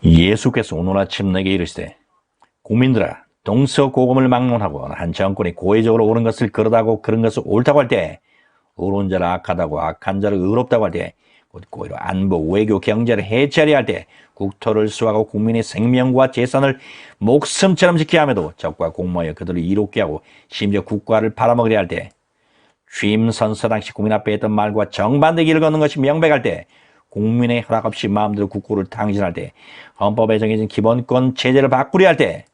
예수께서 오늘 아침 내게 이르시되 국민들아 동서고금을 막론하고 한 정권이 고의적으로 옳은 것을 그러다고 그런 것을 옳다고 할 때 의로운 자를 악하다고 악한 자를 의롭다고 할 때 곧 고의로 안보, 외교, 경제를 해체하려 할 때 국토를 수하고 국민의 생명과 재산을 목숨처럼 지켜야 하며도 적과 공모하여 그들을 이롭게 하고 심지어 국가를 팔아먹으려 할 때 취임 선서 당시 국민 앞에 했던 말과 정반대 길을 걷는 것이 명백할 때 국민의 허락 없이 마음대로 국고를 탕진할 때 헌법에 정해진 기본권 체제를 바꾸려 할 때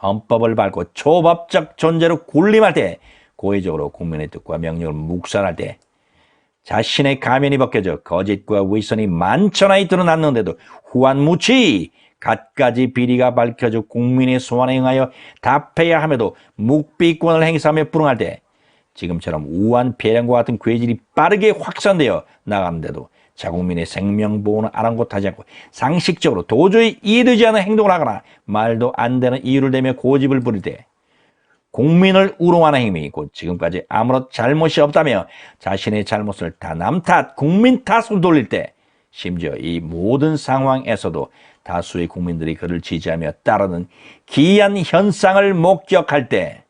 헌법을 밟고 초법적 존재로 군림할 때 고의적으로 국민의 뜻과 명령을 묵살할 때 자신의 가면이 벗겨져 거짓과 위선이 만천하에 드러났는데도 후한무치 갖가지 비리가 밝혀져 국민의 소원에 응하여 답해야 함에도 묵비권을 행사하며 불응할 때 지금처럼 우한 폐렴과 같은 괴질이 빠르게 확산되어 나가는데도 자국민의 생명보호는 아랑곳하지 않고 상식적으로 도저히 이해되지 않는 행동을 하거나 말도 안 되는 이유를 대며 고집을 부릴 때 국민을 우롱하는 행위, 곧 지금까지 아무런 잘못이 없다며 자신의 잘못을 다 남 탓, 국민 탓으로 돌릴 때 심지어 이 모든 상황에서도 다수의 국민들이 그를 지지하며 따르는 기이한 현상을 목격할 때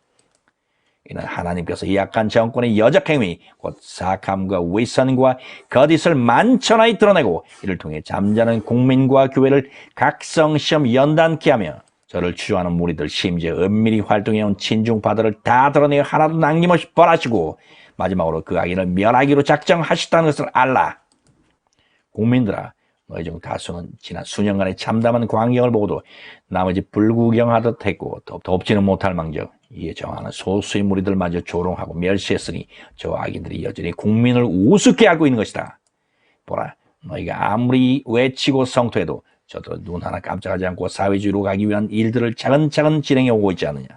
이는 하나님께서 이 약한 정권의 여적 행위, 곧 사악함과 위선과 거짓을 만천하에 드러내고 이를 통해 잠자는 국민과 교회를 각성시험 연단케 하며 저를 추종하는 무리들 심지어 은밀히 활동해온 친중파들을 다 드러내어 하나도 남김없이 벌하시고 마지막으로 그 악인을 멸하기로 작정하셨다는 것을 알라. 국민들아, 너희 중 다수는 지난 수년간의 참담한 광경을 보고도 나머지 불구경하듯 했고 돕지는 못할 망정 이에 정하는 소수의 무리들마저 조롱하고 멸시했으니 저 악인들이 여전히 국민을 우습게 알고 있는 것이다. 보라, 너희가 아무리 외치고 성토해도 저들은 눈 하나 깜짝하지 않고 사회주의로 가기 위한 일들을 차근차근 진행해 오고 있지 않느냐.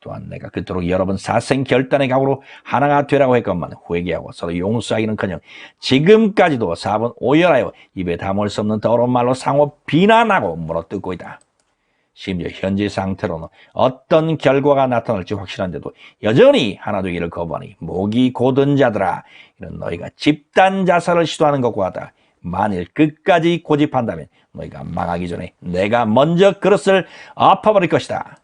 또한 내가 그토록 여러 번 사생 결단의 각오로 하나가 되라고 했건만 회개하고 서로 용서하기는커녕 지금까지도 4번 오열하여 입에 담을 수 없는 더러운 말로 상호 비난하고 물어뜯고 있다. 심지어 현재 상태로는 어떤 결과가 나타날지 확실한데도 여전히 하나 되기를 거부하니 목이 곧은 자들아, 이런 너희가 집단 자살을 시도하는 것과 같다. 만일 끝까지 고집한다면 너희가 망하기 전에 내가 먼저 그릇을 엎어버릴 것이다.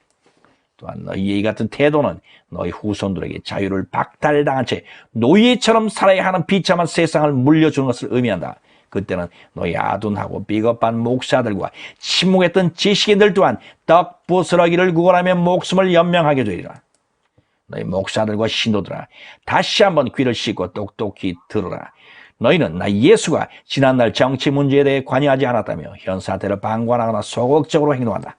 또한 너희의 이 같은 태도는 너희 후손들에게 자유를 박탈당한 채 노예처럼 살아야 하는 비참한 세상을 물려주는 것을 의미한다. 그때는 너희 아둔하고 비겁한 목사들과 침묵했던 지식인들 또한 떡부스러기를 구걸하며 목숨을 연명하게 되리라. 너희 목사들과 신도들아, 다시 한번 귀를 씻고 똑똑히 들으라. 너희는 나 예수가 지난날 정치 문제에 대해 관여하지 않았다며 현 사태를 방관하거나 소극적으로 행동한다.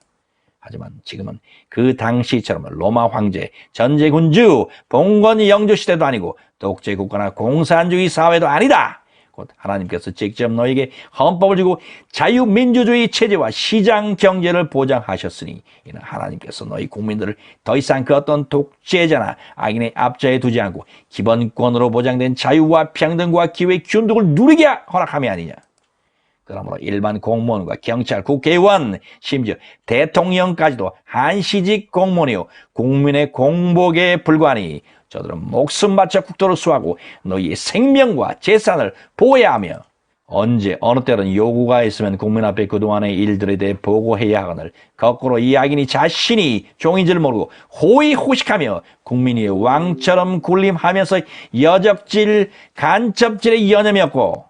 하지만 지금은 그 당시처럼 로마 황제, 전제군주, 봉건 영조 시대도 아니고 독재 국가나 공산주의 사회도 아니다. 곧 하나님께서 직접 너에게 헌법을 주고 자유민주주의 체제와 시장 경제를 보장하셨으니 이는 하나님께서 너희 국민들을 더 이상 그 어떤 독재자나 악인의 앞자에 두지 않고 기본권으로 보장된 자유와 평등과 기회의 균등을 누리게 허락함이 아니냐. 그러므로 일반 공무원과 경찰, 국회의원, 심지어 대통령까지도 한시직 공무원이요 국민의 공복에 불과하니 저들은 목숨 바쳐 국토를 수하고 너희의 생명과 재산을 보호해야 하며 언제 어느 때는 요구가 있으면 국민 앞에 그동안의 일들에 대해 보고해야 하거늘 거꾸로 이 악인이 자신이 종인 줄 모르고 호의호식하며 국민이 왕처럼 군림하면서 여적질, 간첩질에 여념이 없고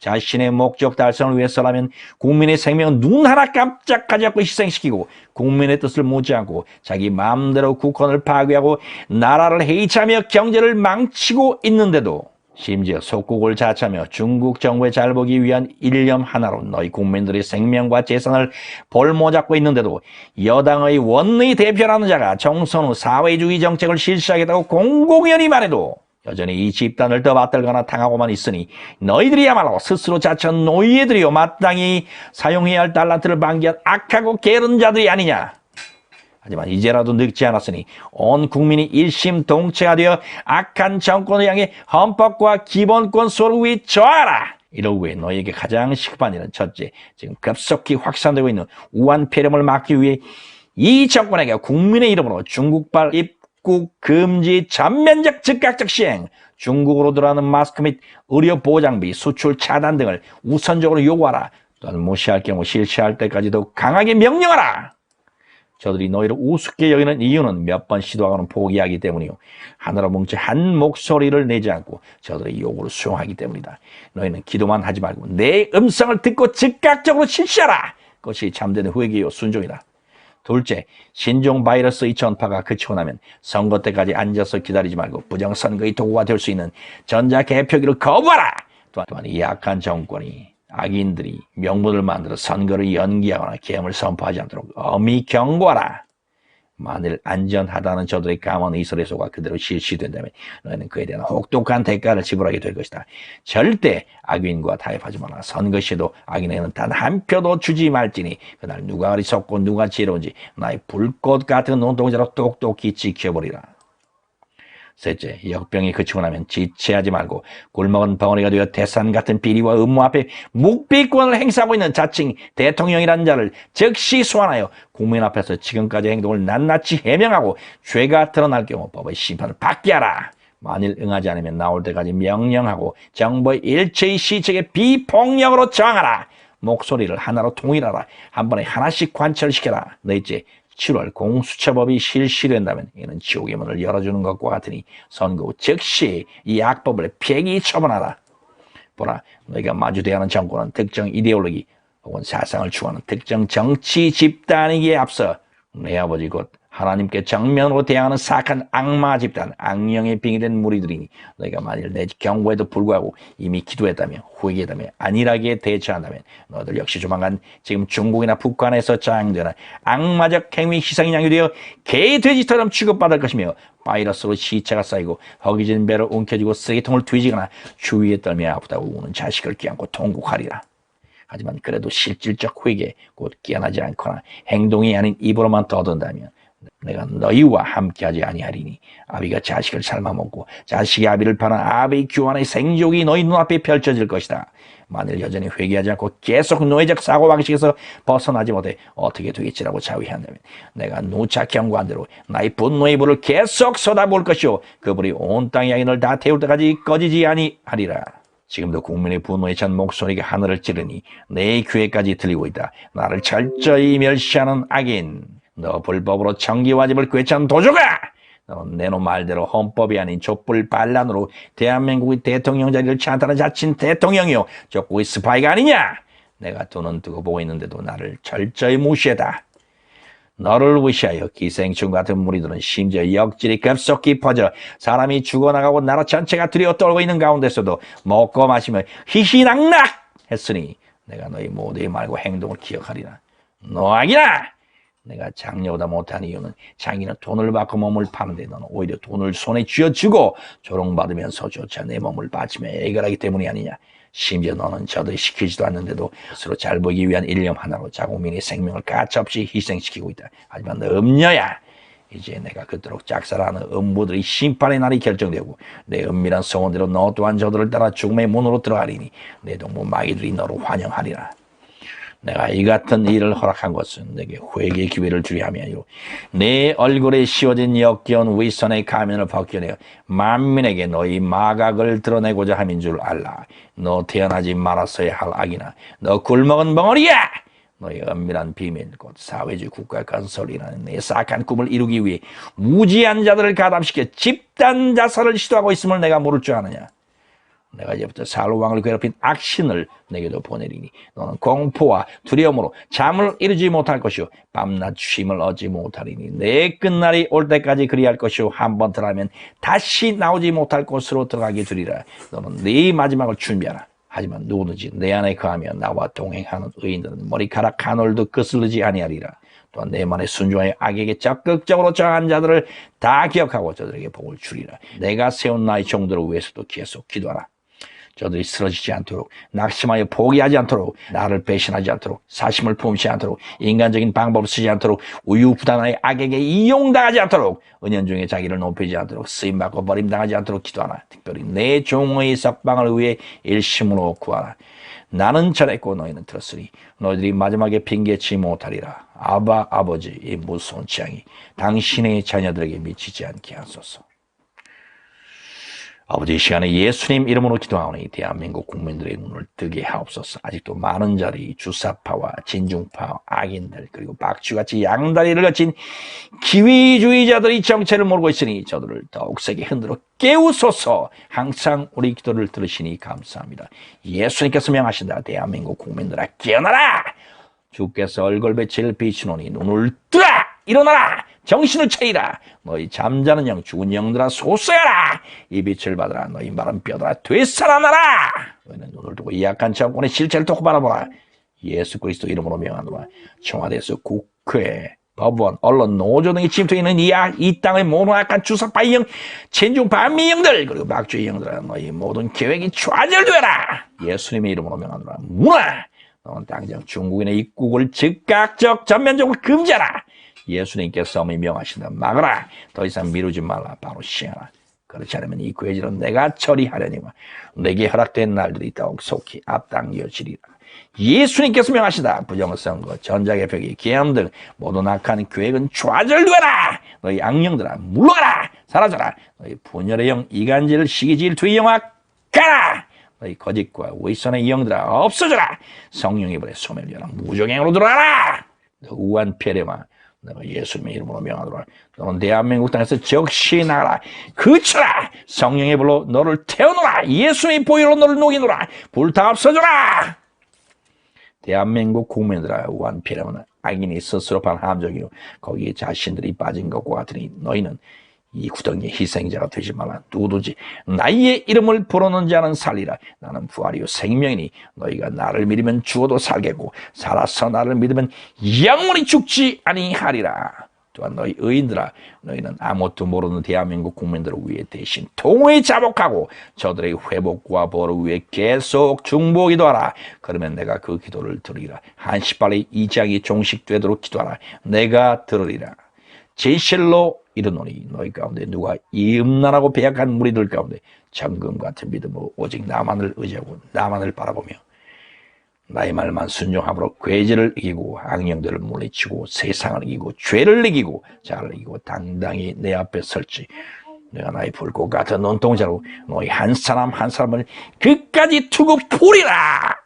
자신의 목적 달성을 위해서라면 국민의 생명은 눈 하나 깜짝하지 않고 희생시키고 국민의 뜻을 묻지 않고 자기 마음대로 국권을 파괴하고 나라를 해이치하며 경제를 망치고 있는데도 심지어 속국을 자처하며 중국 정부에 잘 보기 위한 일념 하나로 너희 국민들의 생명과 재산을 볼모잡고 있는데도 여당의 원의 대표라는 자가 총선 후 사회주의 정책을 실시하겠다고 공공연히 말해도 여전히 이 집단을 떠받들거나 당하고만 있으니 너희들이야말로 스스로 자처한 노예들이요 마땅히 사용해야 할 달란트를 방기한 악하고 게으른 자들이 아니냐. 하지만 이제라도 늙지 않았으니 온 국민이 일심동체가 되어 악한 정권을 향해 헌법과 기본권 소를 위해 저하라. 이러기 위해 너희에게 가장 시급한 일은 첫째, 지금 급속히 확산되고 있는 우한 폐렴을 막기 위해 이 정권에게 국민의 이름으로 중국발 입국 금지 전면적 즉각적 시행, 중국으로 들어가는 마스크 및 의료 보장비, 수출 차단 등을 우선적으로 요구하라. 또한 무시할 경우 실시할 때까지도 강하게 명령하라. 저들이 너희를 우습게 여기는 이유는 몇 번 시도하고는 포기하기 때문이요. 하나로 뭉쳐 한 목소리를 내지 않고 저들의 요구를 수용하기 때문이다. 너희는 기도만 하지 말고 내 음성을 듣고 즉각적으로 실시하라. 그것이 참된 회개요 순종이다. 둘째, 신종 바이러스의 전파가 그치고 나면 선거 때까지 앉아서 기다리지 말고 부정선거의 도구가 될 수 있는 전자개표기를 거부하라. 또한 이 약한 정권이 악인들이 명분을 만들어 선거를 연기하거나 계엄을 선포하지 않도록 엄히 경고하라. 만일 안전하다는 저들의 감언 이설의 소가 그대로 실시된다면 너희는 그에 대한 혹독한 대가를 지불하게 될 것이다. 절대 악인과 타협하지 마라. 선거 시에도 악인에게는 단 한 표도 주지 말지니 그날 누가 어리석고 누가 지혜로운지 나의 불꽃 같은 눈동자로 똑똑히 지켜보리라. 셋째, 역병이 그치고 나면 지체하지 말고 굴먹은 벙어리가 되어 태산 같은 비리와 음모 앞에 묵비권을 행사하고 있는 자칭 대통령이라는 자를 즉시 소환하여 국민 앞에서 지금까지 행동을 낱낱이 해명하고 죄가 드러날 경우 법의 심판을 받게 하라. 만일 응하지 않으면 나올 때까지 명령하고 정부의 일체의 시책에 비폭력으로 저항하라. 목소리를 하나로 통일하라. 한 번에 하나씩 관철시켜라. 넷째, 7월 공수처법이 실시된다면 이는 지옥의 문을 열어주는 것과 같으니 선거 후 즉시 이 악법을 폐기 처분하라. 보라, 너희가 마주대하는 하는 정권은 특정 이데올로기 혹은 사상을 추구하는 특정 정치 집단이기에 앞서 내 아버지 곧 하나님께 정면으로 대항하는 사악한 악마 집단, 악령에 빙의된 무리들이니 너희가 만일 내 경고에도 불구하고 이미 기도했다면 회개했다면 안일하게 대처한다면 너희들 역시 조만간 지금 중국이나 북한에서 자행되는 악마적 행위 희생이 양육되어 개, 돼지처럼 취급받을 것이며 바이러스로 시체가 쌓이고 허기진 배로 움켜쥐고 쓰레기통을 뒤지거나 주위에 떨며 아프다고 우는 자식을 껴안고 통곡하리라. 하지만 그래도 실질적 회개, 곧 깨어나지 않거나 행동이 아닌 입으로만 떠든다면 내가 너희와 함께하지 아니하리니 아비가 자식을 삶아먹고 자식이 아비를 파는 아비의 교환의 생족이 너희 눈앞에 펼쳐질 것이다. 만일 여전히 회개하지 않고 계속 노예적 사고방식에서 벗어나지 못해 어떻게 되겠지라고 자위한다면 내가 누차 경고한 대로 나의 분노의 불을 계속 쏟아부을 것이요 그 불이 온 땅의 악인을 다 태울 때까지 꺼지지 아니하리라. 지금도 국민의 분노에 찬 목소리가 하늘을 찌르니 내 귀에까지 들리고 있다. 나를 철저히 멸시하는 악인, 너 불법으로 청기와집을 꿰찬 도주가! 너는 내놓은 말대로 헌법이 아닌 촛불 반란으로 대한민국의 대통령 자리를 찬탈한 자친 대통령이요 족국의 스파이가 아니냐? 내가 두 눈 뜨고 보고 있는데도 나를 철저히 무시했다. 너를 의시하여 기생충 같은 무리들은 심지어 역질이 급속히 퍼져 사람이 죽어나가고 나라 전체가 두려워 떨고 있는 가운데서도 먹고 마시며 희희낙낙 했으니 내가 너희 모두의 말과 행동을 기억하리라. 너 악이라! 내가 장녀보다 못한 이유는 장인은 돈을 받고 몸을 파는데 너는 오히려 돈을 손에 쥐어주고 조롱받으면서조차 내 몸을 바치며 애걸하기 때문이 아니냐. 심지어 너는 저들이 시키지도 않는데도 스스로 잘 보이기 위한 일념 하나로 자국민의 생명을 가차없이 희생시키고 있다. 하지만 너 음녀야. 이제 내가 그토록 작살하는 음부들의 심판의 날이 결정되고 내 은밀한 소원대로 너 또한 저들을 따라 죽음의 문으로 들어가리니 내 동무 마귀들이 너를 환영하리라. 내가 이 같은 일을 허락한 것은 내게 회개의 기회를 주려 함이요 내 얼굴에 씌워진 역겨운 위선의 가면을 벗겨내어 만민에게 너희 마각을 드러내고자 함인 줄 알라. 너 태어나지 말았어야 할 악이나 너 굴먹은 벙어리야. 너의 은밀한 비밀 곧 사회주의 국가 건설이라는 내 사악한 꿈을 이루기 위해 무지한 자들을 가담시켜 집단 자살을 시도하고 있음을 내가 모를 줄 아느냐. 내가 이제부터 살로왕을 괴롭힌 악신을 내게도 보내리니 너는 공포와 두려움으로 잠을 이루지 못할 것이요 밤낮 쉼을 얻지 못하리니 내 끝날이 올 때까지 그리할 것이요 한 번 들어가면 다시 나오지 못할 곳으로 들어가게 되리라. 너는 네 마지막을 준비하라. 하지만 누구든지 내 안에 거하며 나와 동행하는 의인들은 머리카락 한 올도 거스르지 아니하리라. 또한 내 말에 순종하여 악에게 적극적으로 저항한 자들을 다 기억하고 저들에게 복을 주리라. 내가 세운 나의 종들을 위해서도 계속 기도하라. 저들이 쓰러지지 않도록 낙심하여 포기하지 않도록 나를 배신하지 않도록 사심을 품지 않도록 인간적인 방법을 쓰지 않도록 우유부단하게 악에게 이용당하지 않도록 은연중에 자기를 높이지 않도록 쓰임받고 버림당하지 않도록 기도하라. 특별히 내 종의 석방을 위해 일심으로 구하라. 나는 전했고 너희는 들었으니 너희들이 마지막에 핑계치 못하리라. 아바 아버지 이 무서운 재앙이 당신의 자녀들에게 미치지 않게 하소서. 아버지, 이 시간에 예수님 이름으로 기도하오니 대한민국 국민들의 눈을 뜨게 하옵소서. 아직도 많은 자리 주사파와 진중파, 악인들, 그리고 박쥐같이 양다리를 거친 기위주의자들이 정체를 모르고 있으니 저들을 더욱 세게 흔들어 깨우소서. 항상 우리 기도를 들으시니 감사합니다. 예수님께서 명하신다. 대한민국 국민들아, 깨어나라. 주께서 얼굴빛을 비추노니 눈을 뜨라. 일어나라. 정신을 차리라. 너희 잠자는 영, 죽은 영들아 솟아라. 이 빛을 받으라. 너희 마른 뼈들아 되살아나라. 너희는 눈을 두고 이 약한 정권의 실체를 놓고 바라보라. 예수 그리스도 이름으로 명하노라. 청와대에서 국회, 법원, 언론, 노조 등이 침투해 있는 이 땅의 모든 악한 주사파 영, 진중파 미영들, 그리고 박쥐 영들아, 너희 모든 계획이 좌절되라. 예수님의 이름으로 명하노라. 문화. 너는 당장 중국인의 입국을 즉각적 전면적으로 금지하라. 예수님께서 명하신다. 막아라. 더 이상 미루지 말라. 바로 시행하라. 그렇지 않으면 이 괴질은 내가 처리하려니와 내게 허락된 날들이 더욱 속히 앞당겨지리라. 예수님께서 명하시다. 부정선거, 전작의 벽이, 계엄 등 모든 악한 계획은 좌절되라. 너희 악령들아 물러가라. 사라져라. 너희 분열의 영, 이간질, 시기질, 두의 영아 가라. 너희 거짓과 윗선의 영들아 없어져라. 성령의 불에 소멸되라. 무정행으로 들어가라. 우한 폐렴아, 내가 예수님의 이름으로 명하노라. 너는 대한민국 땅에서 적시 나가라. 그쳐라. 성령의 불로 너를 태우노라. 예수님의 보혈로 너를 녹이노라. 불타 없어져라. 대한민국 국민들아, 우한 폐렴은 악인이 스스로 판 함정이요 거기에 자신들이 빠진 것과 같으니 너희는 이 구덩이의 희생자가 되지 말라. 누구든지 나의 이름을 부르는 자는 살리라. 나는 부활이요 생명이니 너희가 나를 믿으면 죽어도 살겠고 살아서 나를 믿으면 영원히 죽지 아니하리라. 또한 너희 의인들아, 너희는 아무것도 모르는 대한민국 국민들을 위해 대신 통호히 자복하고 저들의 회복과 벌을 위해 계속 중보기도하라. 그러면 내가 그 기도를 들으리라. 한시빨리 이 장이 종식되도록 기도하라. 내가 들으리라. 진실로 이르노니 너희 가운데 누가 이 음란하고 배약한 무리들 가운데 정금 같은 믿음으로 오직 나만을 의지하고 나만을 바라보며 나의 말만 순종함으로 괴질을 이기고 악령들을 물리치고 세상을 이기고 죄를 이기고 자를 이기고 당당히 내 앞에 설지 내가 나의 불꽃 같은 눈동자로 너희 한 사람 한 사람을 끝까지 두고 풀이라.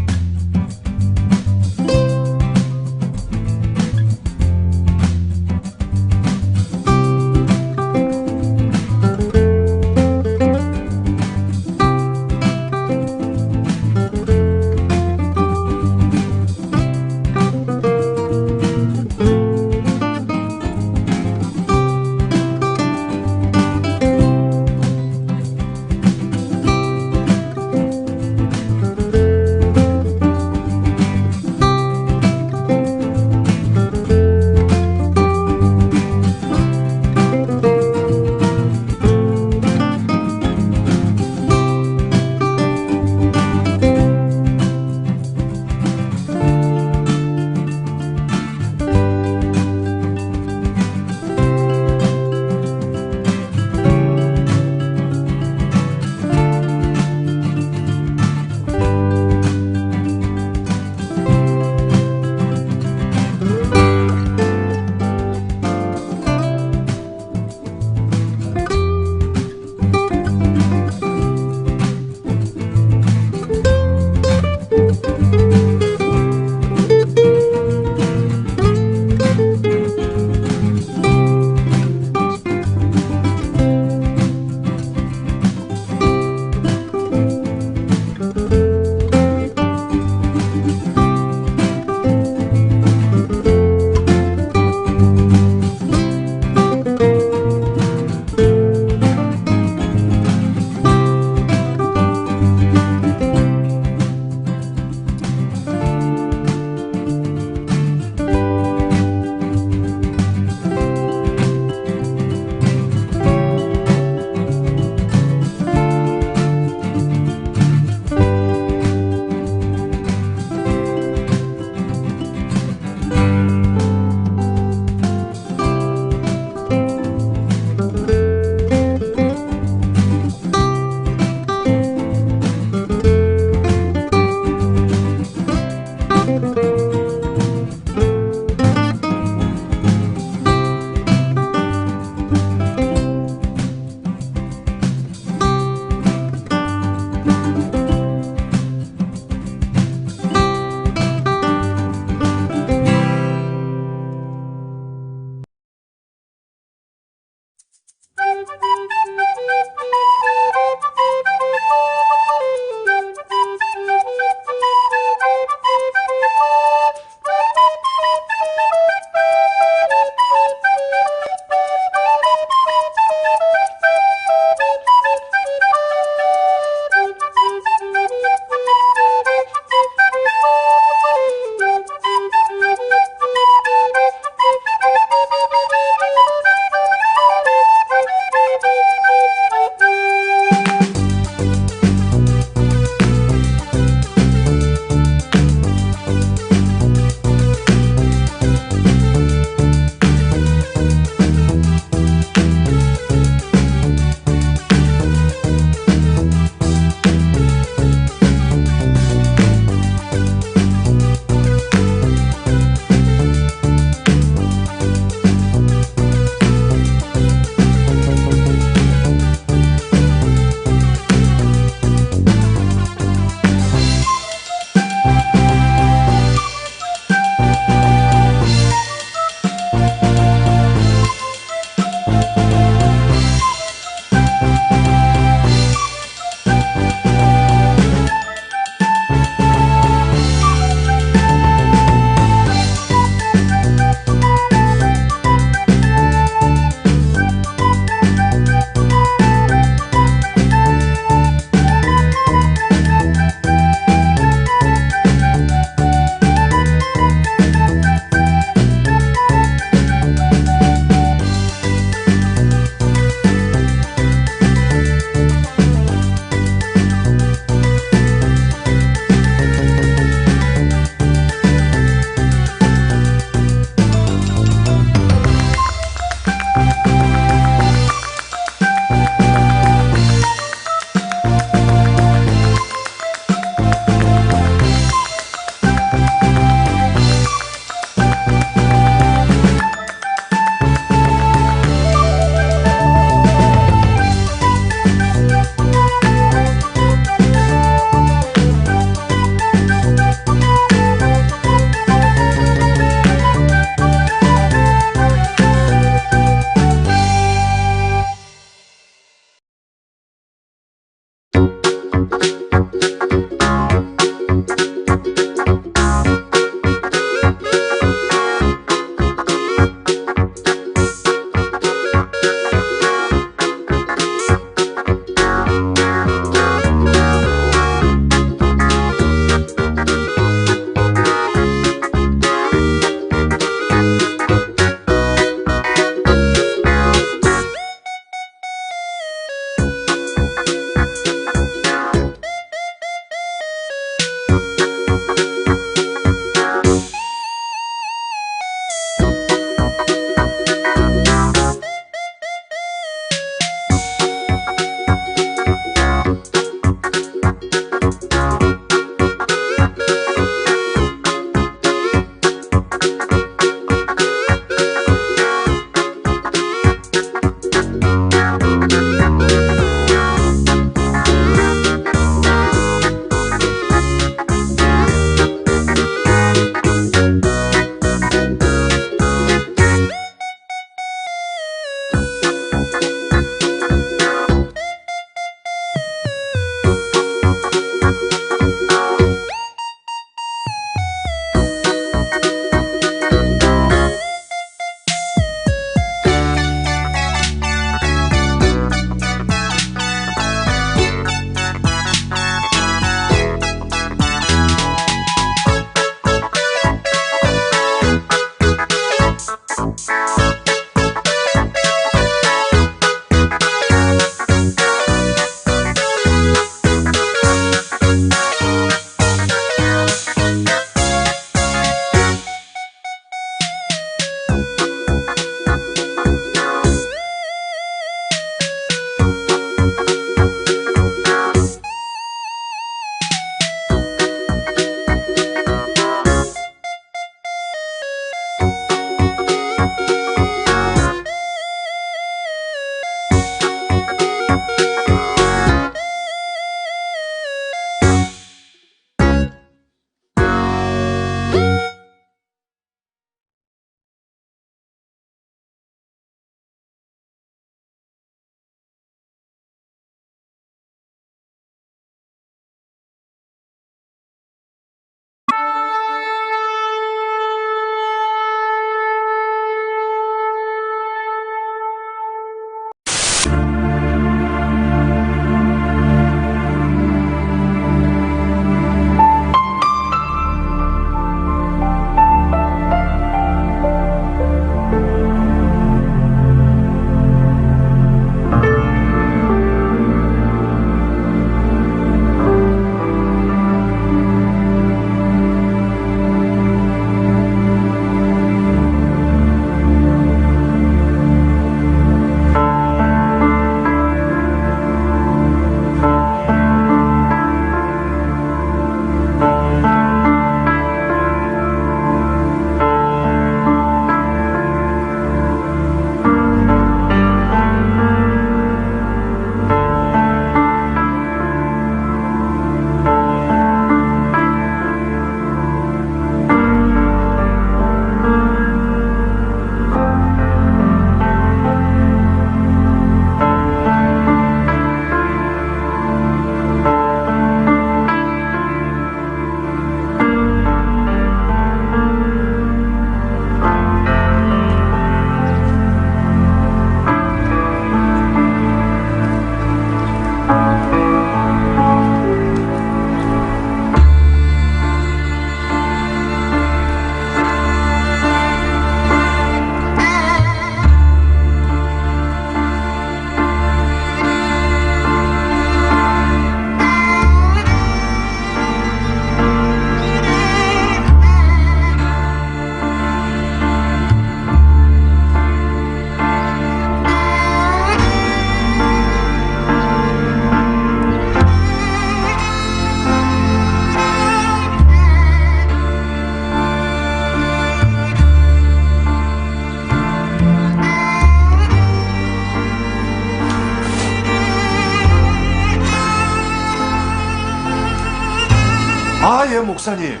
거예요, 목사님?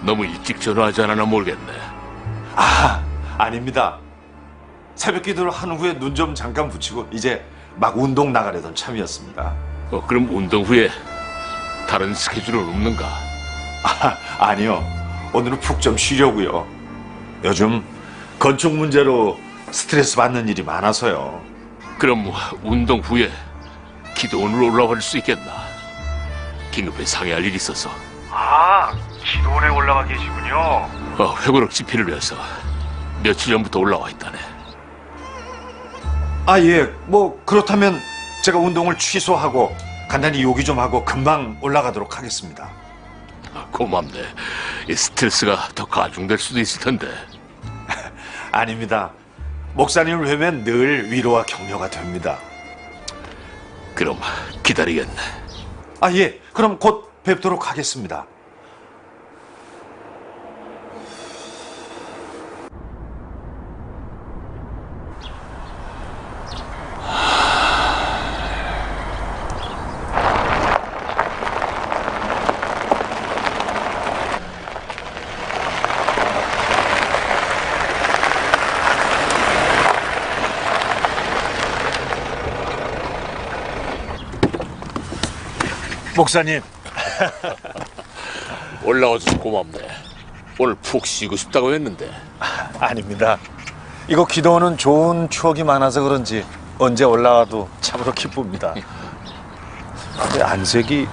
너무 일찍 전화하지 않았나 모르겠네. 아닙니다. 새벽 기도를 한 후에 눈 좀 잠깐 붙이고 이제 막 운동 나가려던 참이었습니다. 그럼 운동 후에 다른 스케줄은 없는가? 아니요. 오늘은 푹 좀 쉬려고요. 요즘 건축 문제로 스트레스 받는 일이 많아서요. 그럼 운동 후에 기도원으로 올라갈 수 있겠나? 긴급히 상의할 일이 있어서. 기도원에 올라가 계시군요. 회고록 집필을 위해서 며칠 전부터 올라와 있다네. 예. 뭐 그렇다면 제가 운동을 취소하고 간단히 요기 좀 하고 금방 올라가도록 하겠습니다. 고맙네. 이 스트레스가 더 가중될 수도 있을 텐데. 아닙니다. 목사님을 뵈면 늘 위로와 격려가 됩니다. 그럼 기다리겠네. 예. 그럼 곧 뵙도록 하겠습니다. 목사님. 올라와줘서 고맙네. 오늘 푹 쉬고 싶다고 했는데. 아닙니다. 이거 기도원은 좋은 추억이 많아서 그런지 언제 올라와도 참으로 기쁩니다. 근데 안색이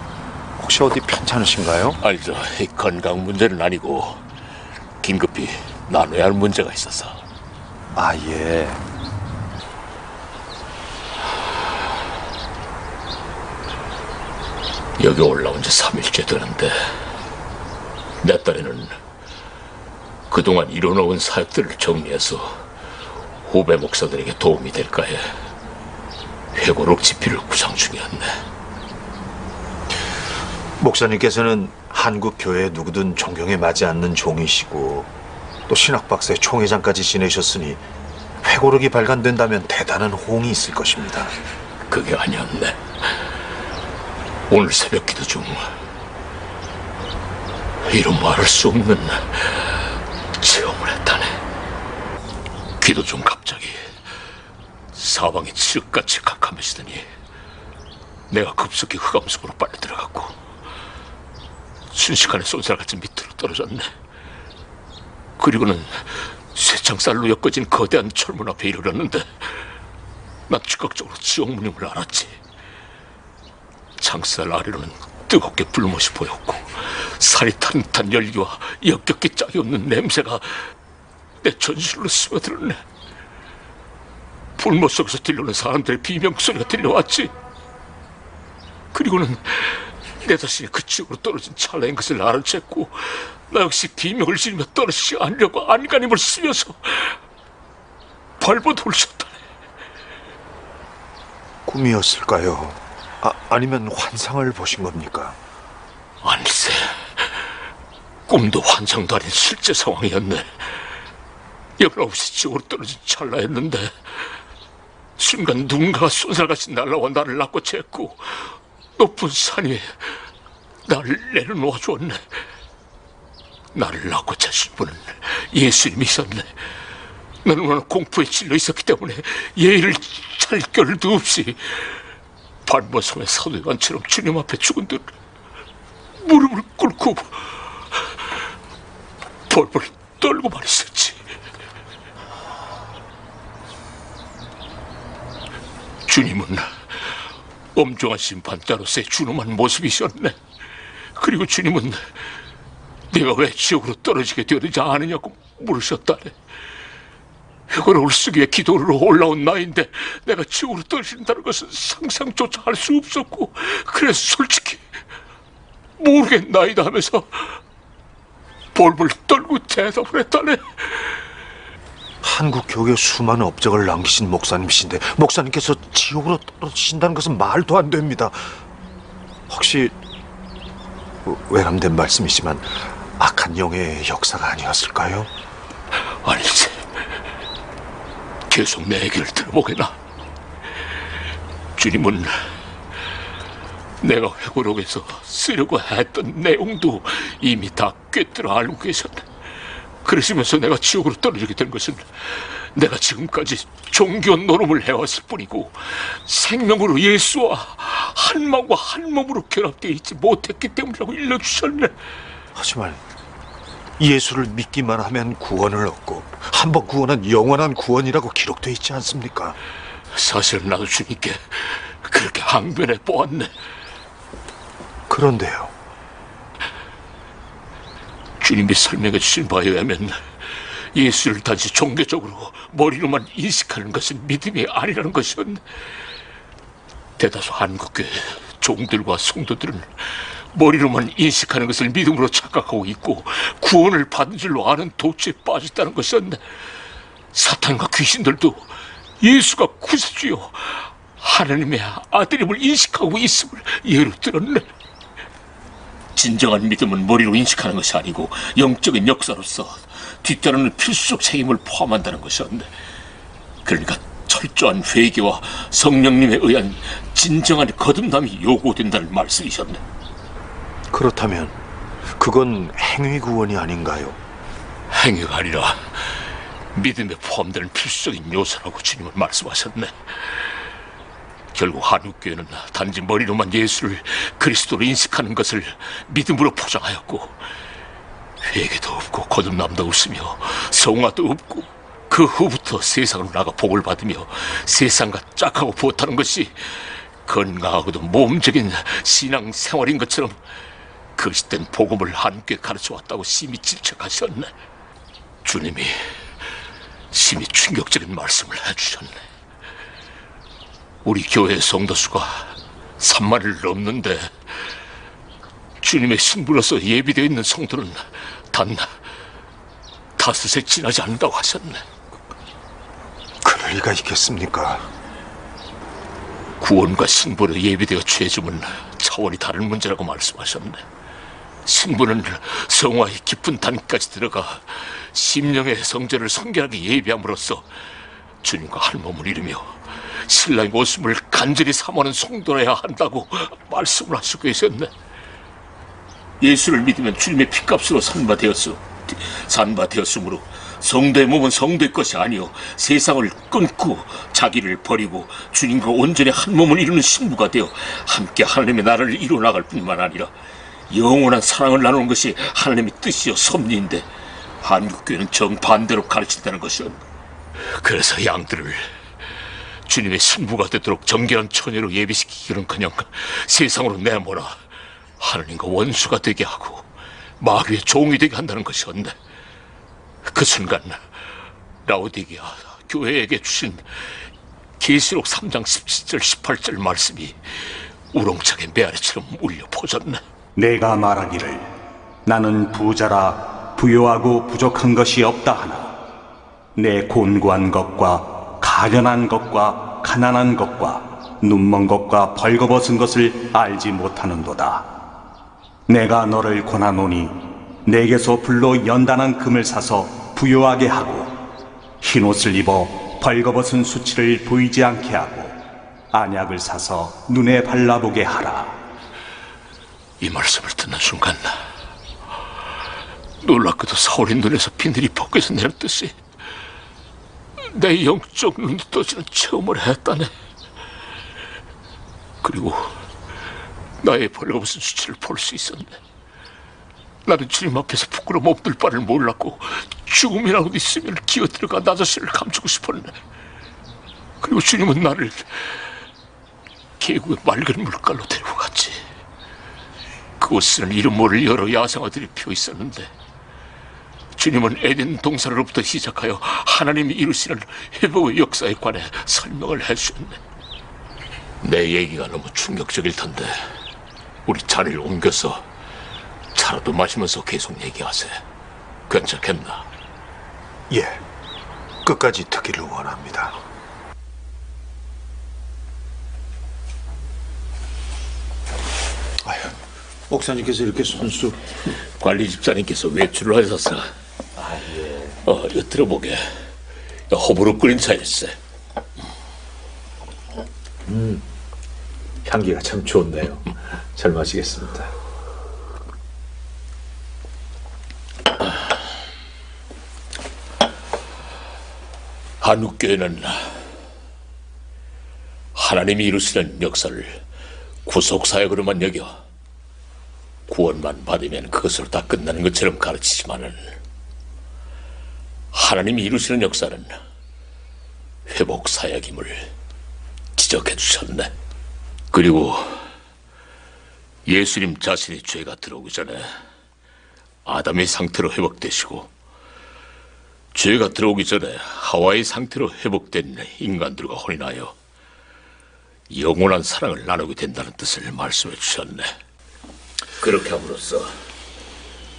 혹시 어디 편찮으신가요? 아니죠. 이 건강 문제는 아니고 긴급히 나눠야 할 문제가 있어서. 예. 여기 올라온 지 3일째 되는데 내 딸에는 그동안 이뤄놓은 사역들을 정리해서 후배 목사들에게 도움이 될까 해 회고록 집필을 구상 중이었네. 목사님께서는 한국 교회 누구든 존경에 맞지 않는 종이시고 또 신학박사의 총회장까지 지내셨으니 회고록이 발간된다면 대단한 호응이 있을 것입니다. 그게 아니었네. 오늘 새벽 기도 중 이런 말할 수 없는 체험을 했다네. 기도 중 갑자기 사방이 칠흑같이 캄캄해지더니 내가 급속히 흑암 속으로 빨려 들어갔고 순식간에 쏜살같이 밑으로 떨어졌네. 그리고는 쇠창살로 엮어진 거대한 철문 앞에 이르렀는데 난 즉각적으로 지옥문임을 알았지. 창살 아래로는 뜨겁게 불못이 보였고 살이 탄 듯한 열기와 역겹게 짝이 없는 냄새가 내 전신으로 스며들었네. 불못 속에서 들려오는 사람들의 비명소리가 들려왔지. 그리고는 내 자신이 그 지옥으로 떨어진 찰나인 것을 알아챘고 나 역시 비명을 지르며 떨어지지 않으려고 안간힘을 쓰면서 발버둥을 쳤다네. 꿈이었을까요? 아니면 환상을 보신 겁니까? 아니세. 꿈도 환상도 아닌 실제 상황이었네. 영락없이 지옥으로 떨어진 찰나였는데 순간 누군가가 쏜살같이 날라와 나를 낚고챘고 높은 산 위에 나를 내려놓아 주었네. 나를 낚고채신 분은 예수님이셨네. 나는 워낙 공포에 질려 있었기 때문에 예의를 차릴 겨를도 없이 발버섬의 사도요한처럼 주님 앞에 죽은 듯 무릎을 꿇고 벌벌 떨고만 있었지. 주님은 엄중한 심판자로서의 준엄한 모습이셨네. 그리고 주님은 내가 왜 지옥으로 떨어지게 되었는지 아느냐고 물으셨다네. 회고록을 쓰기 위해 기도로 올라온 나인데 내가 지옥으로 떨어진다는 것은 상상조차 할 수 없었고 그래서 솔직히 모르겠나이다 하면서 벌벌 떨고 대답을 했다네. 한국 교회에 수많은 업적을 남기신 목사님이신데 목사님께서 지옥으로 떨어지신다는 것은 말도 안 됩니다. 혹시 외람된 말씀이지만 악한 영의 역사가 아니었을까요? 아니지. 계속 내 얘기를 들어보게나. 주님은 내가 회고록에서 쓰려고 했던 내용도 이미 다 꿰뚫어 알고 계셨네. 그러시면서 내가 지옥으로 떨어지게 된 것은 내가 지금까지 종교 노름을 해왔을 뿐이고 생명으로 예수와 한 마음과 한 몸으로 결합되어 있지 못했기 때문이라고 일러주셨네. 하지만 예수를 믿기만 하면 구원을 얻고 한 번 구원은 영원한 구원이라고 기록되어 있지 않습니까? 사실 나도 주님께 그렇게 항변해 보았네. 그런데요. 주님이 설명해 주신 바에 의하면 예수를 단지 종교적으로 머리로만 인식하는 것은 믿음이 아니라는 것이었네. 대다수 한국교회 종들과 성도들은 머리로만 인식하는 것을 믿음으로 착각하고 있고 구원을 받은 줄로 아는 도취에 빠졌다는 것이었네. 사탄과 귀신들도 예수가 구세주요 하나님의 아들임을 인식하고 있음을 예로 들었네. 진정한 믿음은 머리로 인식하는 것이 아니고 영적인 역사로서 뒤따르는 필수적 책임을 포함한다는 것이었네. 그러니까 철저한 회개와 성령님에 의한 진정한 거듭남이 요구된다는 말씀이셨네. 그렇다면 그건 행위 구원이 아닌가요? 행위가 아니라 믿음에 포함되는 필수적인 요소라고 주님은 말씀하셨네. 결국 한국교회는 단지 머리로만 예수를 그리스도로 인식하는 것을 믿음으로 포장하였고 회개도 없고 거듭남도 없으며 성화도 없고 그 후부터 세상으로 나가 복을 받으며 세상과 짝하고 부었다는 것이 건강하고도 모험적인 신앙 생활인 것처럼 거짓된 복음을 한국교회에 가르쳐왔다고 심히 질책하셨네. 주님이 심히 충격적인 말씀을 해주셨네. 우리 교회 성도수가 3만을 넘는데 주님의 신부로서 예비되어 있는 성도는 단 5에 지나지 않는다고 하셨네. 그럴 리가 있겠습니까? 구원과 신부로 예비되어 취해줌은 차원이 다른 문제라고 말씀하셨네. 신부는 성화의 깊은 단까지 들어가 심령의 성전을 성결하게 예비함으로써 주님과 한 몸을 이루며 신랑의 모습을 간절히 삼하는 성도라야 한다고 말씀을 하시고 계셨네. 예수를 믿으면 주님의 피값으로 산바되었으므로 성도의 몸은 성도의 것이 아니요 세상을 끊고 자기를 버리고 주님과 온전히 한 몸을 이루는 신부가 되어 함께 하나님의 나라를 이루어나갈 뿐만 아니라 영원한 사랑을 나누는 것이 하나님의 뜻이요 섭리인데 한국교회는 정반대로 가르친다는 것이었네. 그래서 양들을 주님의 신부가 되도록 정결한 처녀로 예비시키기는커녕 세상으로 내몰아 하나님과 원수가 되게 하고 마귀의 종이 되게 한다는 것이었네. 그 순간 라오디게아 교회에게 주신 계시록 3장 17절 18절 말씀이 우렁차게 메아리처럼 울려 퍼졌네. 내가 말하기를 나는 부자라 부요하고 부족한 것이 없다 하나 내 곤고한 것과 가련한 것과 가난한 것과 눈먼 것과 벌거벗은 것을 알지 못하는도다. 내가 너를 권하노니 내게서 불로 연단한 금을 사서 부요하게 하고 흰옷을 입어 벌거벗은 수치를 보이지 않게 하고 안약을 사서 눈에 발라보게 하라. 이 말씀을 듣는 순간 놀랍게도 사울의 눈에서 비늘이 벗겨서 내렸듯이 내 영적 눈이 떠지는 체험을 했다네. 그리고 나의 벌거벗은 수치를 볼 수 있었네. 나는 주님 앞에서 부끄러움 없을 바를 몰랐고 죽음이라도 있으면 기어들어가 나 자신을 감추고 싶었네. 그리고 주님은 나를 계곡의 맑은 물가로 데리고 갔지. 그곳에는 이름 모를 여러 야생화들이 피어 있었는데 주님은 에덴 동산으로부터 시작하여 하나님이 이루시는 회복의 역사에 관해 설명을 해주셨네. 내 얘기가 너무 충격적일 텐데 우리 자리를 옮겨서 차라도 마시면서 계속 얘기하세. 괜찮겠나? 예, 끝까지 듣기를 원합니다. 아유, 목사님께서 이렇게 손수. 관리 집사님께서 외출을 하셔서 이거 들어보게. 호불호 끓인 차일세. 향기가 참 좋네요. 잘 마시겠습니다. 한국교회는 하나님이 이루시는 역사를 구속사역으로만 여겨 구원만 받으면 그것으로 다 끝나는 것처럼 가르치지만은 하나님이 이루시는 역사는 회복사역임을 지적해 주셨네. 그리고 예수님 자신이 죄가 들어오기 전에 아담의 상태로 회복되시고 죄가 들어오기 전에 하와의 상태로 회복된 인간들과 혼인하여 영원한 사랑을 나누게 된다는 뜻을 말씀해 주셨네. 그렇게 함으로써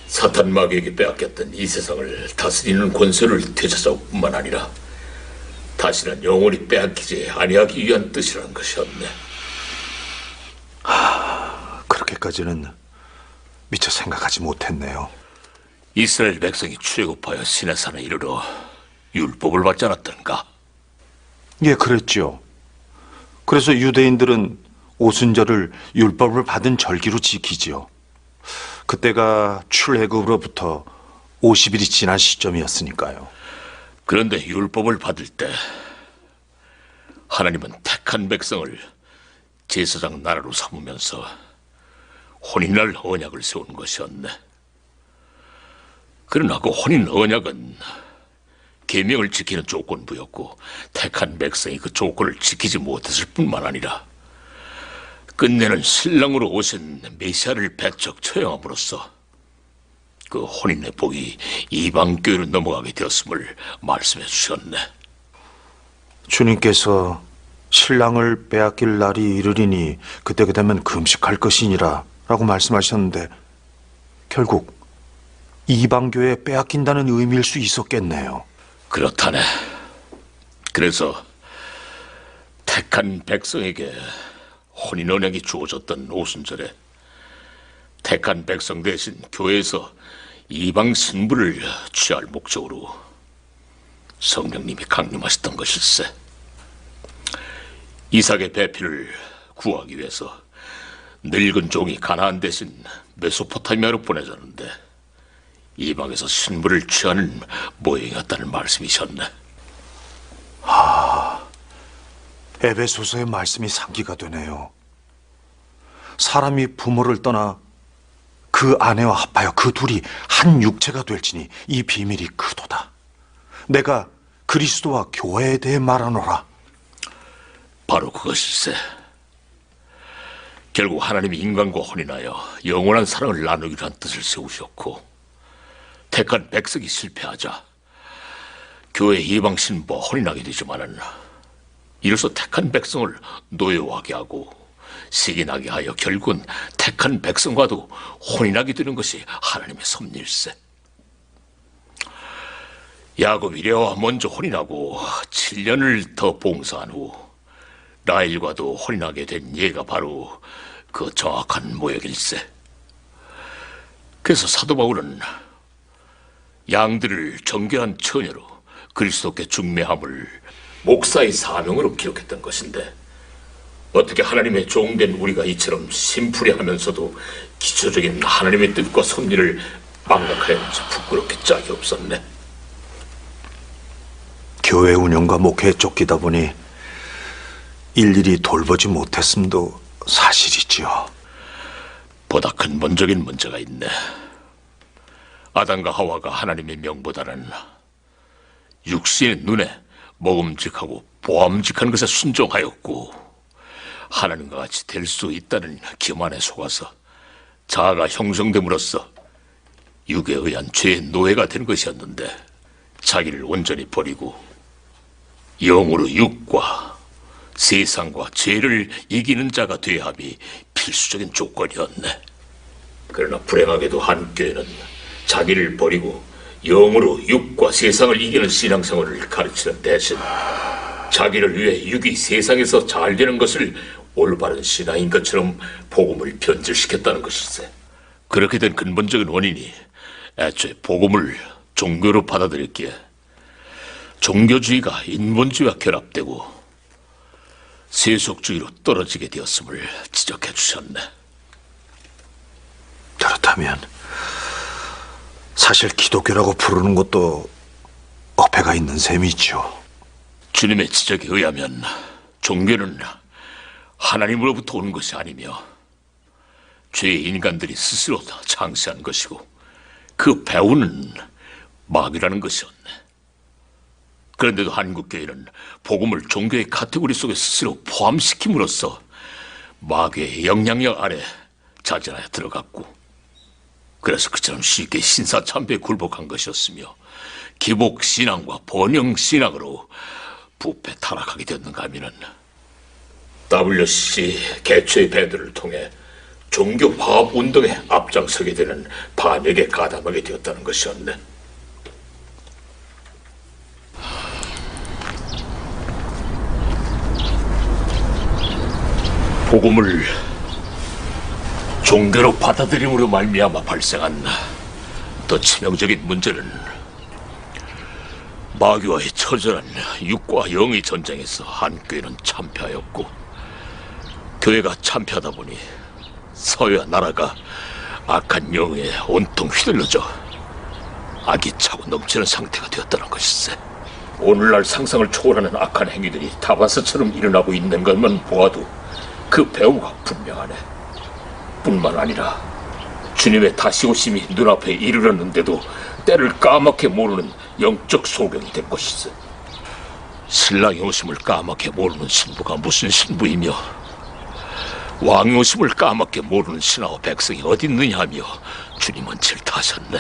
사탄 마귀에게 빼앗겼던 이 세상을 다스리는 권세를 되찾아올 뿐만 아니라 다시는 영원히 빼앗기지 아니하기 위한 뜻이라는 것이었네. 그렇게까지는 미처 생각하지 못했네요. 이스라엘 백성이 출애굽하여 시내산에 이르러 율법을 받지 않았던가? 예, 그랬죠. 그래서 유대인들은 오순절을 율법을 받은 절기로 지키지요. 그때가 출애굽으로부터 50일이 지난 시점이었으니까요. 그런데 율법을 받을 때 하나님은 택한 백성을 제사장 나라로 삼으면서 혼인할 언약을 세운 것이었네. 그러나 그 혼인 언약은 계명을 지키는 조건부였고 택한 백성이 그 조건을 지키지 못했을 뿐만 아니라 끝내는 신랑으로 오신 메시아를 배척 처형함으로써 그 혼인의 복이 이방교회로 넘어가게 되었음을 말씀해 주셨네. 주님께서 신랑을 빼앗길 날이 이르리니 그때가 되면 금식할 것이니라 라고 말씀하셨는데 결국 이방교회에 빼앗긴다는 의미일 수 있었겠네요. 그렇다네. 그래서 택한 백성에게 혼인 언약이 주어졌던 오순절에 택한 백성 대신 교회에서 이방 신부를 취할 목적으로 성령님이 강림하셨던 것일세. 이삭의 배필을 구하기 위해서 늙은 종이 가나안 대신 메소포타미아로 보내졌는데 이방에서 신부를 취하는 모형이었다는 말씀이셨네. 에베소서의 말씀이 상기가 되네요. 사람이 부모를 떠나 그 아내와 합하여 그 둘이 한 육체가 될지니 이 비밀이 크도다. 내가 그리스도와 교회에 대해 말하노라. 바로 그것일세. 결국 하나님이 인간과 혼인하여 영원한 사랑을 나누기로 한 뜻을 세우셨고 택한 백성이 실패하자 교회 이방 신부와 혼인하게 되지만은 이로써 택한 백성을 노예화하게 하고 시기나게 하여 결국은 택한 백성과도 혼인하게 되는 것이 하나님의 섭리일세. 야곱이 레아와 먼저 혼인하고 7년을 더 봉사한 후 라헬과도 혼인하게 된 예가 바로 그 정확한 모역일세. 그래서 사도 바울은 양들을 정결한 처녀로 그리스도께 중매함을 목사의 사명으로 기록했던 것인데 어떻게 하나님의 종된 우리가 이처럼 심플히 하면서도 기초적인 하나님의 뜻과 섭리를 망각하였는지 부끄럽게 짝이 없었네. 교회 운영과 목회에 쫓기다 보니 일일이 돌보지 못했음도 사실이지요. 보다 근본적인 문제가 있네. 아담과 하와가 하나님의 명보다는 육신의 눈에 먹음직하고 보암직한 것에 순종하였고 하나님과 같이 될 수 있다는 기만에 속아서 자아가 형성됨으로써 육에 의한 죄의 노예가 된 것이었는데 자기를 온전히 버리고 영으로 육과 세상과 죄를 이기는 자가 되어야 함이 필수적인 조건이었네. 그러나 불행하게도 한교회는 자기를 버리고 영으로 육과 세상을 이기는 신앙생활을 가르치는 대신 자기를 위해 육이 세상에서 잘 되는 것을 올바른 신앙인 것처럼 복음을 변질시켰다는 것일세. 그렇게 된 근본적인 원인이 애초에 복음을 종교로 받아들였기에 종교주의가 인본주의와 결합되고 세속주의로 떨어지게 되었음을 지적해 주셨네. 그렇다면 사실 기독교라고 부르는 것도 어폐가 있는 셈이죠. 주님의 지적에 의하면 종교는 하나님으로부터 오는 것이 아니며 죄의 인간들이 스스로 다 창시한 것이고 그 배후는 마귀라는 것이었네. 그런데도 한국교회는 복음을 종교의 카테고리 속에 스스로 포함시킴으로써 마귀의 영향력 아래 자진하여 들어갔고, 그래서 그처럼 쉽게 신사참배에 굴복한 것이었으며 기복신앙과 번영신앙으로 부패 타락하게 되었는가 하면은 WCC 개최의 배들을 통해 종교 화합 운동에 앞장서게 되는 반역에 가담하게 되었다는 것이었네. 복음을 종교로 받아들임으로 말미암아 발생한 더 치명적인 문제는 마귀와의 처절한 육과 영의 전쟁에서 한 교회는 참패하였고, 교회가 참패하다 보니 사회와 나라가 악한 영에 온통 휘둘려져 악이 차고 넘치는 상태가 되었다는 것일세. 오늘날 상상을 초월하는 악한 행위들이 다바스처럼 일어나고 있는 것만 보아도 그 배후가 분명하네. 뿐만 아니라 주님의 다시 오심이 눈앞에 이르렀는데도 때를 까맣게 모르는 영적 소경이 된 것이지. 신랑이 오심을 까맣게 모르는 신부가 무슨 신부이며 왕이 오심을 까맣게 모르는 신하와 백성이 어디 있느냐 하며 주님은 질타하셨네.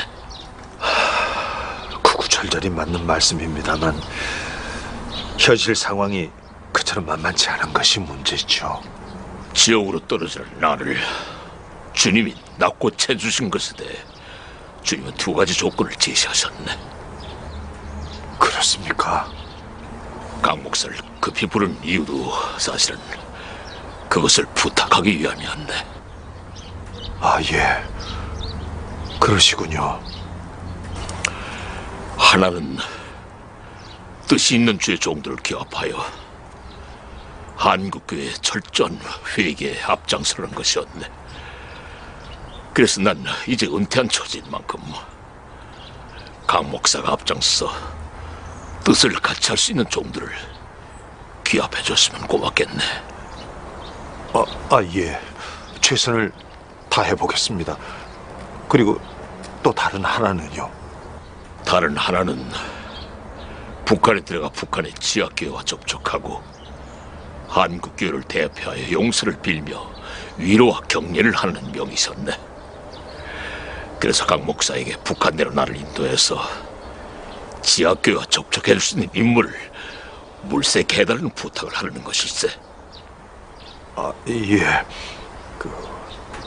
구구절절히 맞는 말씀입니다만 현실 상황이 그처럼 만만치 않은 것이 문제죠. 지옥으로 떨어지는 나를 주님이 낳고 채주신 것에 대해 주님은 두 가지 조건을 제시하셨네. 그렇습니까? 강 목사를 급히 부른 이유도 사실은 그것을 부탁하기 위함이었네. 아, 예. 그러시군요. 하나는 뜻이 있는 주의 종들을 기업하여 한국교회의 철저한 회개에 앞장서는 것이었네. 그래서 난 이제 은퇴한 처지인 만큼 강 목사가 앞장서 뜻을 같이 할 수 있는 종들을 기합해 줬으면 고맙겠네. 예. 최선을 다해보겠습니다. 그리고 또 다른 하나는요? 다른 하나는 북한에 들어가 북한의 지하교회와 접촉하고 한국교회를 대표하여 용서를 빌며 위로와 격려를 하는 명이 있었네. 그래서 강 목사에게 북한 내로 나를 인도해서 지하교회와 접촉해줄 수 있는 인물을 물색해 해달라는 부탁을 하려는 것일세. 예.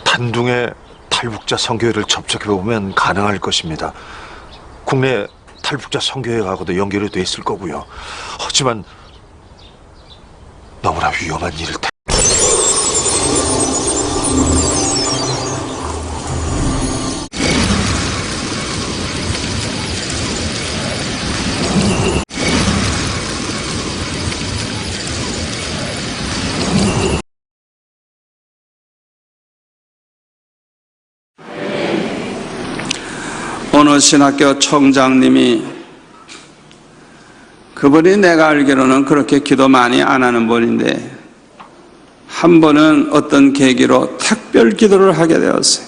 단둥의 탈북자 선교회를 접촉해보면 가능할 것입니다. 국내 탈북자 선교회하고도 연결이 돼 있을 거고요. 하지만 너무나 위험한 일을 어느 신학교 총장님이, 그분이 내가 알기로는 그렇게 기도 많이 안 하는 분인데 한 번은 어떤 계기로 특별 기도를 하게 되었어요.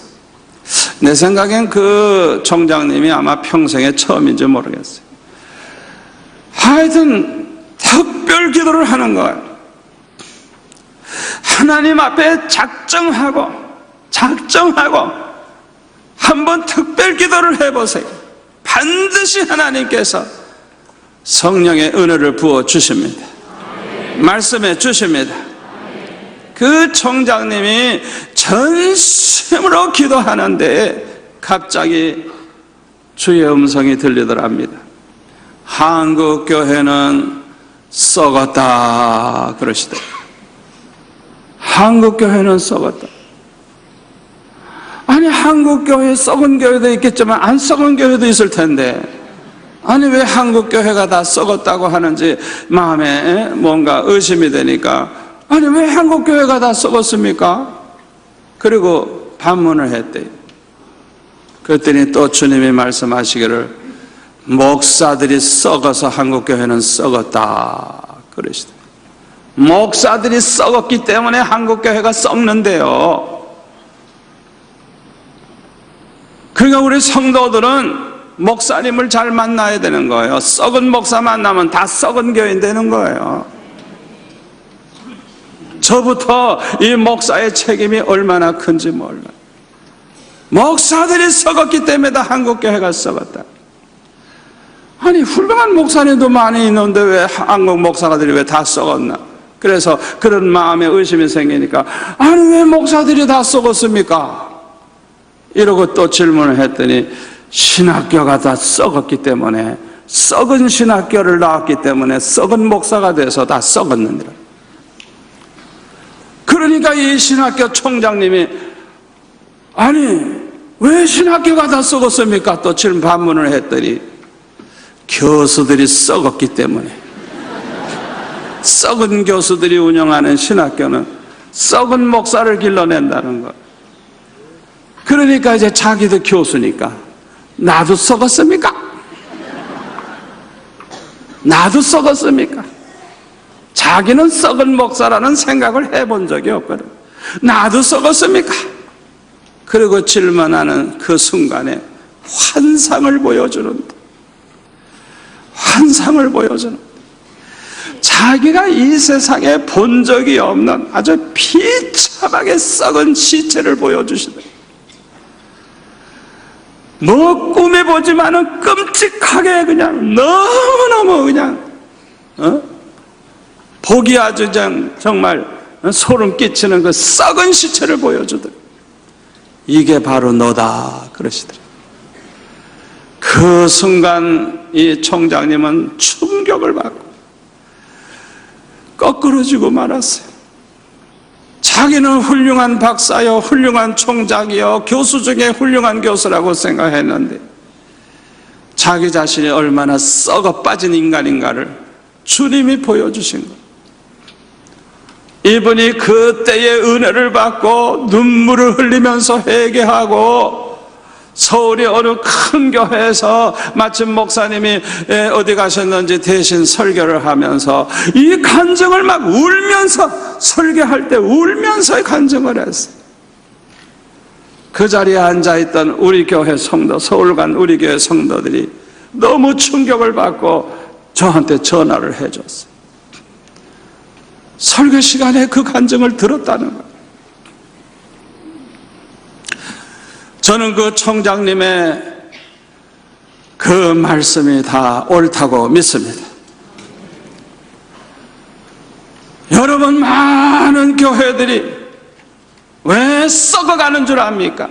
내 생각엔 그 총장님이 아마 평생에 처음인지 모르겠어요. 하여튼 특별 기도를 하는 거예요. 하나님 앞에 작정하고 한번 특별 기도를 해보세요. 반드시 하나님께서 성령의 은혜를 부어 주십니다. 말씀해 주십니다. 그 총장님이 전심으로 기도하는데 갑자기 주의 음성이 들리더랍니다. 한국교회는 썩었다 그러시더라고요. 한국교회는 썩었다. 아니, 한국교회 썩은 교회도 있겠지만 안 썩은 교회도 있을 텐데, 아니 왜 한국교회가 다 썩었다고 하는지 마음에 뭔가 의심이 되니까, 아니 왜 한국교회가 다 썩었습니까? 그리고 반문을 했대요. 그랬더니 또 주님이 말씀하시기를 목사들이 썩어서 한국교회는 썩었다 그러시더라고요. 목사들이 썩었기 때문에 한국교회가 썩는데요. 그러니까 우리 성도들은 목사님을 잘 만나야 되는 거예요. 썩은 목사 만나면 다 썩은 교인 되는 거예요. 저부터 이 목사의 책임이 얼마나 큰지 몰라요. 목사들이 썩었기 때문에 다 한국교회가 썩었다. 아니 훌륭한 목사님도 많이 있는데 왜 한국 목사들이 왜 다 썩었나? 그래서 그런 마음에 의심이 생기니까 아니 왜 목사들이 다 썩었습니까? 이러고 또 질문을 했더니 신학교가 다 썩었기 때문에, 썩은 신학교를 나왔기 때문에 썩은 목사가 돼서 다 썩었느니라. 그러니까 이 신학교 총장님이 아니 왜 신학교가 다 썩었습니까? 또 질문 반문을 했더니 교수들이 썩었기 때문에, 썩은 교수들이 운영하는 신학교는 썩은 목사를 길러낸다는 것. 그러니까 이제 자기도 교수니까 나도 썩었습니까? 나도 썩었습니까? 자기는 썩은 목사라는 생각을 해본 적이 없거든. 나도 썩었습니까? 그리고 질문하는 그 순간에 환상을 보여주는, 환상을 보여주는, 자기가 이 세상에 본 적이 없는 아주 비참하게 썩은 시체를 보여주시더라. 뭐 꿈에 보지만은 끔찍하게 그냥 너무너무 그냥 보기 아주 정말 소름 끼치는 그 썩은 시체를 보여주더라. 이게 바로 너다 그러시더라. 그 순간 이 총장님은 충격을 받고 거꾸로지고 말았어요. 자기는 훌륭한 박사요, 훌륭한 총장이요, 교수 중에 훌륭한 교수라고 생각했는데 자기 자신이 얼마나 썩어 빠진 인간인가를 주님이 보여주신 거예요. 이분이 그때의 은혜를 받고 눈물을 흘리면서 회개하고 서울의 어느 큰 교회에서 마침 목사님이 어디 가셨는지 대신 설교를 하면서 이 간증을 막 울면서, 설교할 때 울면서 간증을 했어요. 그 자리에 앉아있던 우리 교회 성도, 서울 간 우리 교회 성도들이 너무 충격을 받고 저한테 전화를 해줬어요. 설교 시간에 그 간증을 들었다는 거예요. 저는 그 총장님의 그 말씀이 다 옳다고 믿습니다. 여러분, 많은 교회들이 왜 썩어가는 줄 압니까?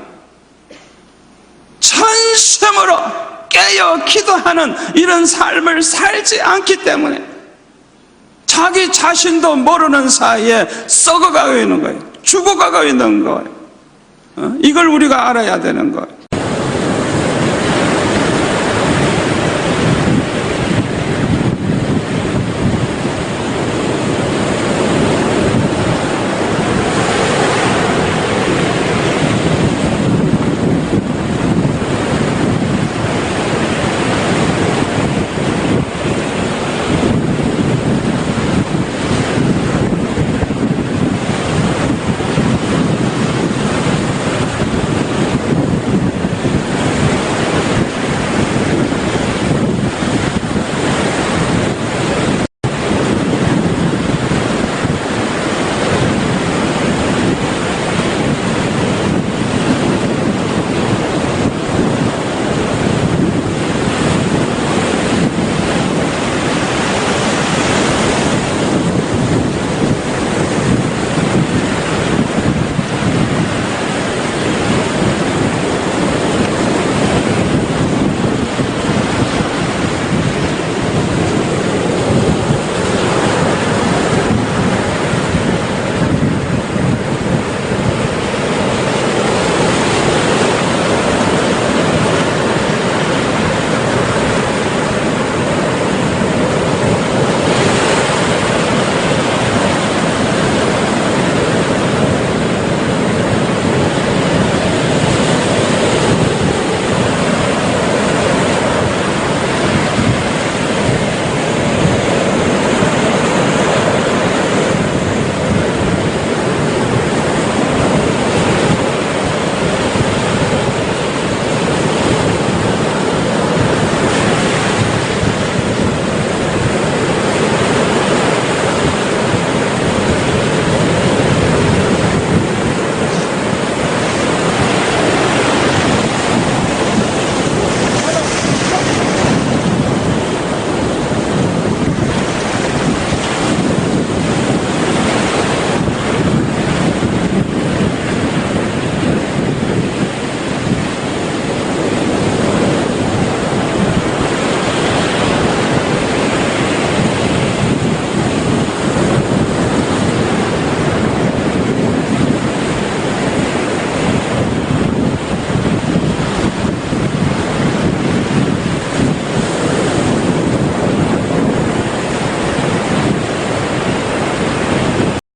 전심으로 깨어 기도하는 이런 삶을 살지 않기 때문에 자기 자신도 모르는 사이에 썩어가고 있는 거예요. 죽어가고 있는 거예요. 이걸 우리가 알아야 되는 거예요.